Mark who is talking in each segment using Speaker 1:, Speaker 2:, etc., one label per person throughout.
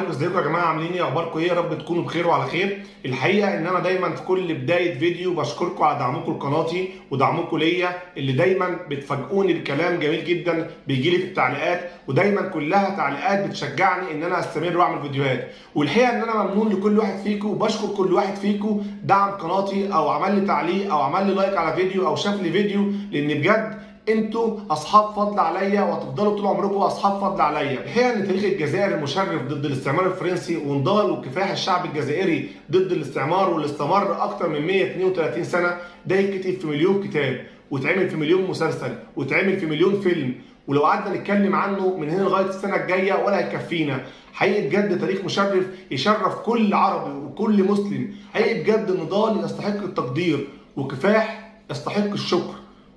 Speaker 1: عليكم، ازيكم يا جماعه؟ عاملين ايه؟ اخباركم ايه؟ يا رب تكونوا بخير وعلى خير. الحقيقه ان انا دايما في كل بدايه فيديو بشكركم على دعمكم لقناتي ودعمكم ليا، اللي دايما بتفاجئوني بكلام جميل جدا بيجي لي في التعليقات، ودايما كلها تعليقات بتشجعني ان انا استمر واعمل فيديوهات. والحقيقه ان انا ممنون لكل واحد فيكم، وبشكر كل واحد فيكم دعم قناتي او عمل لي تعليق او عمل لي لايك على فيديو او شاف لي فيديو، لان بجد انتوا اصحاب فضل عليا، وهتفضلوا طول عمركم اصحاب فضل عليا. الحقيقه ان تاريخ الجزائر المشرف ضد الاستعمار الفرنسي ونضال وكفاح الشعب الجزائري ضد الاستعمار، واللي استمر اكتر من 132 سنه، ده يتكتب في مليون كتاب، واتعمل في مليون مسلسل، واتعمل في مليون فيلم، ولو قعدنا نتكلم عنه من هنا لغايه السنه الجايه ولا هيكفينا. حقيقي بجد تاريخ مشرف يشرف كل عربي وكل مسلم. حقيقي بجد نضال يستحق التقدير، وكفاح يستحق الشكر،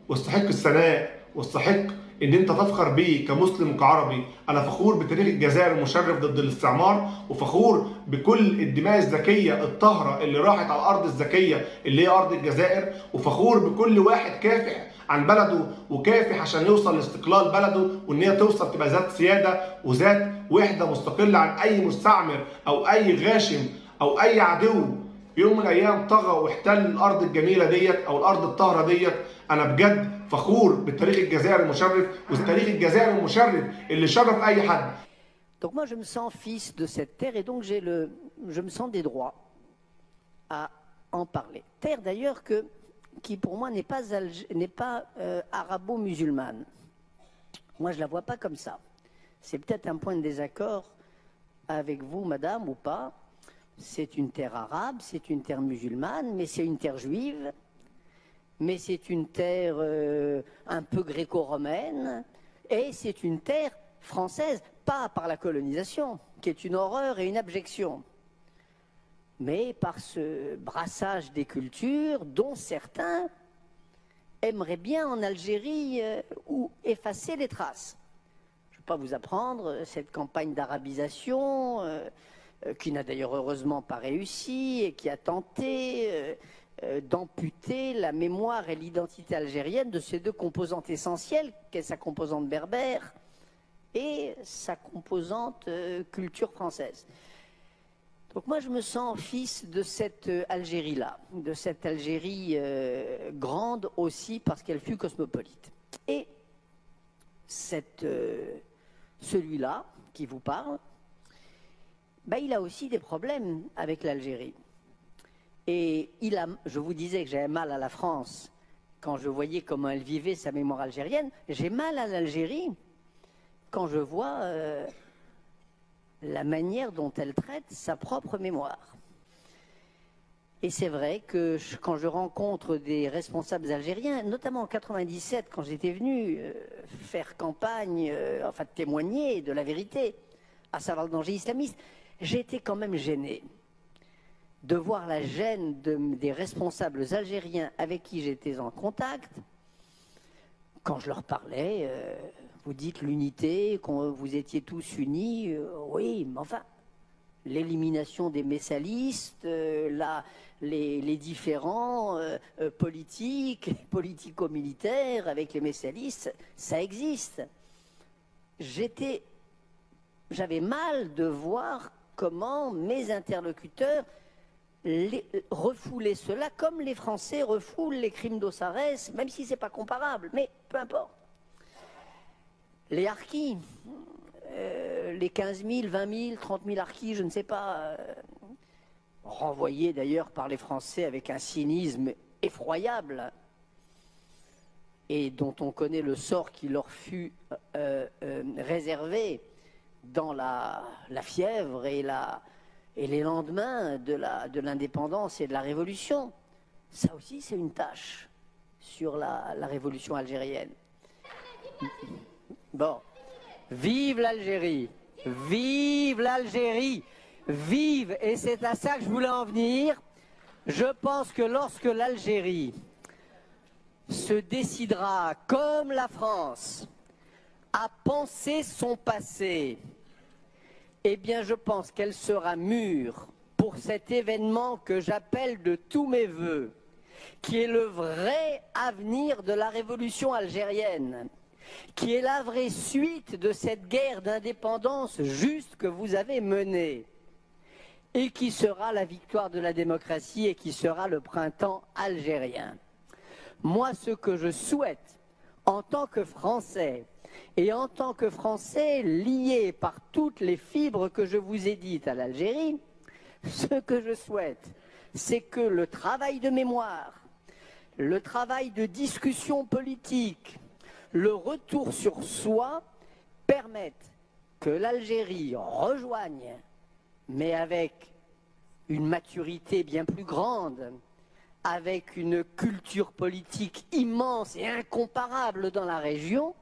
Speaker 1: واستحق الثناء، واستحق ان انت تفخر بيه كمسلم وكعربي. انا فخور بتاريخ الجزائر المشرف ضد الاستعمار، وفخور بكل الدماء الذكيه الطاهره اللي راحت على الارض الذكيه اللي هي ارض الجزائر، وفخور بكل واحد كافح عن بلده وكافح عشان يوصل لاستقلال بلده، وان هي توصل تبقى ذات سياده وذات وحده مستقله عن اي مستعمر او اي غاشم او اي عدو في يوم من الايام طغى واحتل الارض الجميله ديت او الارض الطاهره ديت. انا بجد فخور بالتاريخ الجزائري المشرف، والتاريخ الجزائري المشرف اللي شرف اي حد.
Speaker 2: Donc moi je me sens fils de cette terre et donc je me sens des droits à en parler. Terre d'ailleurs qui pour moi n'est pas arabo-musulmane. Moi je la vois pas comme ça. C'est peut-être un point de désaccord avec vous, madame, ou pas. C'est une terre arabe, c'est une terre musulmane, mais c'est une terre juive. Mais c'est une terre un peu gréco-romaine, et c'est une terre française, pas par la colonisation, qui est une horreur et une abjection, mais par ce brassage des cultures dont certains aimeraient bien en Algérie ou effacer les traces. Je ne vais pas vous apprendre cette campagne d'arabisation qui n'a d'ailleurs heureusement pas réussi et qui a tenté d'amputer la mémoire et l'identité algérienne de ces deux composantes essentielles, qu'est sa composante berbère et sa composante culture française. Donc moi je me sens fils de cette Algérie-là, de cette Algérie grande aussi parce qu'elle fut cosmopolite. Et celui-là qui vous parle, ben, il a aussi des problèmes avec l'Algérie. Et je vous disais que j'avais mal à la France quand je voyais comment elle vivait sa mémoire algérienne. J'ai mal à l'Algérie quand je vois la manière dont elle traite sa propre mémoire. Et c'est vrai que quand je rencontre des responsables algériens, notamment en 97, quand j'étais venu faire campagne, enfin témoigner de la vérité, à savoir le danger islamiste, j'étais quand même gêné de voir la gêne des responsables algériens avec qui j'étais en contact. Quand je leur parlais, vous dites l'unité, quand vous étiez tous unis, oui, mais enfin, l'élimination des messalistes, les différents politiques, politico-militaires avec les messalistes, ça existe. J'avais mal de voir comment mes interlocuteurs refouler cela comme les Français refoulent les crimes d'Ossarès, même si ce n'est pas comparable, mais peu importe. Les harkis, les 15 000, 20 000, 30 000 harkis, je ne sais pas, renvoyés d'ailleurs par les Français avec un cynisme effroyable, et dont on connaît le sort qui leur fut réservé dans la fièvre et les lendemains de l'indépendance et de la révolution. Ça aussi, c'est une tâche sur la révolution algérienne. Bon, vive l'Algérie, vive l'Algérie, vive, et c'est à ça que je voulais en venir. Je pense que lorsque l'Algérie se décidera, comme la France, à penser son passé, eh bien je pense qu'elle sera mûre pour cet événement que j'appelle de tous mes voeux, qui est le vrai avenir de la révolution algérienne, qui est la vraie suite de cette guerre d'indépendance juste que vous avez menée, et qui sera la victoire de la démocratie et qui sera le printemps algérien. Moi, ce que je souhaite, en tant que Français, et en tant que Français lié par toutes les fibres que je vous ai dites à l'Algérie, ce que je souhaite, c'est que le travail de mémoire, le travail de discussion politique, le retour sur soi permettent que l'Algérie rejoigne, mais avec une maturité bien plus grande, avec une culture politique immense et incomparable dans la région,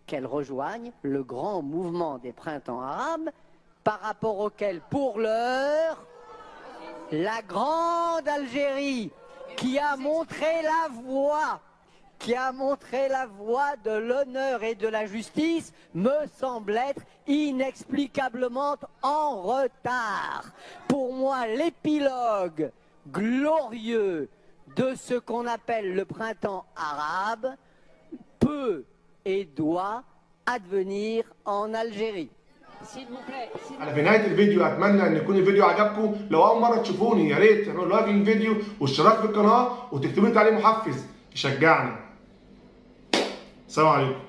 Speaker 2: qu'elle rejoigne le grand mouvement des printemps arabes, par rapport auquel, pour l'heure, la grande Algérie, qui a montré la voie de l'honneur et de la justice, me semble être inexplicablement en retard. Pour moi, l'épilogue glorieux de ce qu'on appelle le printemps arabe peut et doit advenir en Algérie. S'il vous plaît.
Speaker 1: انا في نهايه الفيديو اتمنى ان يكون الفيديو عجبكم. لو اول مره تشوفوني يا ريت تعملوا لايك للفيديو واشتراك في القناه وتكتبوا لي تعليق محفز يشجعني. السلام عليكم.